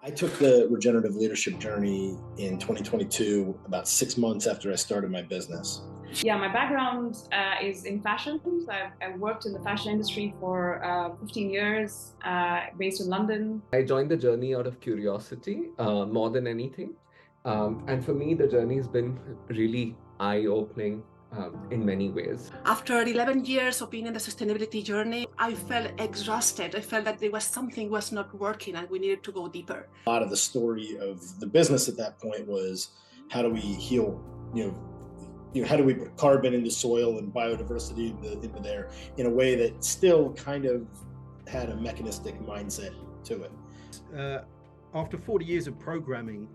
I took the Regenerative Leadership Journey in 2022, about 6 months after I started my business. Yeah, my background is in fashion. So I've worked in the fashion industry for 15 years, based in London. I joined the journey out of curiosity more than anything. And for me, the journey has been really eye-opening in many ways. After 11 years of being in the sustainability journey, I felt exhausted. I felt that there was something was not working and we needed to go deeper. A lot of the story of the business at that point was, how do we heal, how do we put carbon into soil and biodiversity into there in a way that still kind of had a mechanistic mindset to it. After 40 years of programming,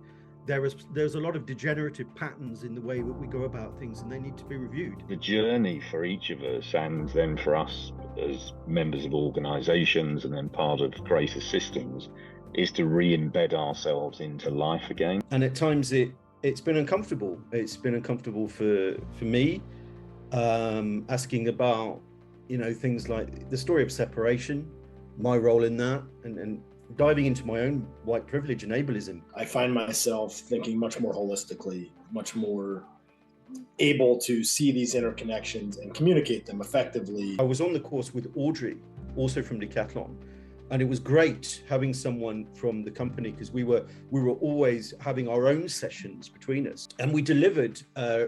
there's a lot of degenerative patterns in the way that we go about things, and they need to be reviewed. The journey for each of us, and then for us as members of organisations and then part of greater systems, is to re-embed ourselves into life again. And at times it's been uncomfortable. It's been uncomfortable for me, asking about things like the story of separation, my role in that, and diving into my own white privilege and ableism. I find myself thinking much more holistically, much more able to see these interconnections and communicate them effectively. I was on the course with Audrey, also from Decathlon, and it was great having someone from the company, because we were always having our own sessions between us. And we delivered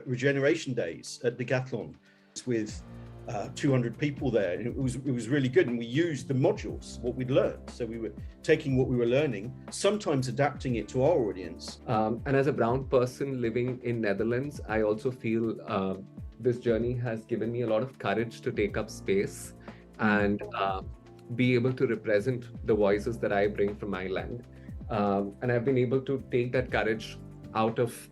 regeneration days at Decathlon with 200 people there, and it was really good. And we used the modules, what we'd learned. So we were taking what we were learning, sometimes adapting it to our audience. And as a brown person living in Netherlands, I also feel this journey has given me a lot of courage to take up space and be able to represent the voices that I bring from my land. And I've been able to take that courage out of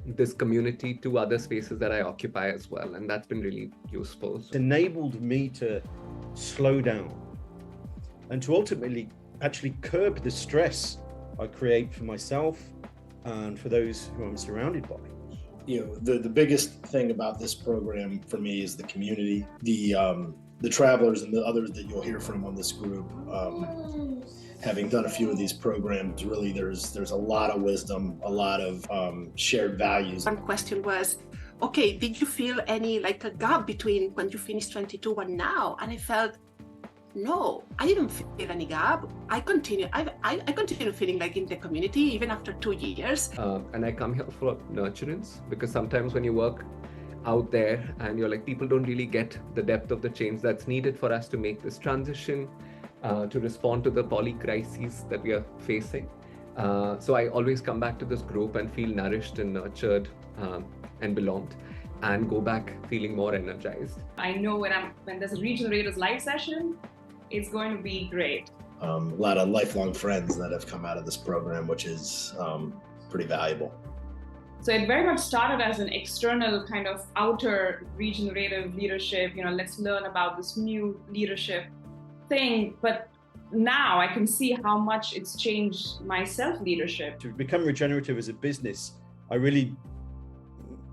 this community to other spaces that I occupy as well, and that's been really useful. It's enabled me to slow down and to ultimately actually curb the stress I create for myself and for those who I'm surrounded by. The biggest thing about this program for me is the community, the travelers and the others that you'll hear from on this group. Having done a few of these programs, really there's a lot of wisdom, a lot of shared values. One question was, okay, did you feel any a gap between when you finished 22 and now? And I felt, no, I didn't feel any gap. I continue feeling in the community even after 2 years. And I come here for nurturance, because sometimes when you work out there and you're people don't really get the depth of the change that's needed for us to make this transition, to respond to the poly crises that we are facing. So I always come back to this group and feel nourished and nurtured and belonged, and go back feeling more energized. I know when there's a Regenerators live session, it's going to be great. A lot of lifelong friends that have come out of this program, which is pretty valuable. So it very much started as an external kind of outer regenerative leadership, let's learn about this new leadership thing. But now I can see how much it's changed my self-leadership. To become regenerative as a business, I really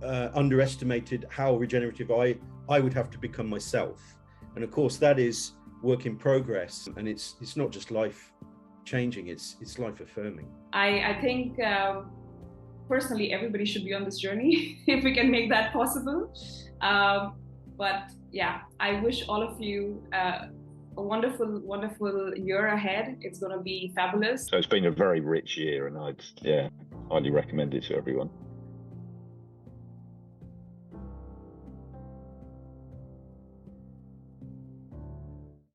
underestimated how regenerative I would have to become myself. And of course, that is work in progress. And it's not just life changing, it's life affirming. I think personally, everybody should be on this journey if we can make that possible. But yeah, I wish all of you a wonderful, wonderful year ahead. It's going to be fabulous. So it's been a very rich year, and I'd highly recommend it to everyone.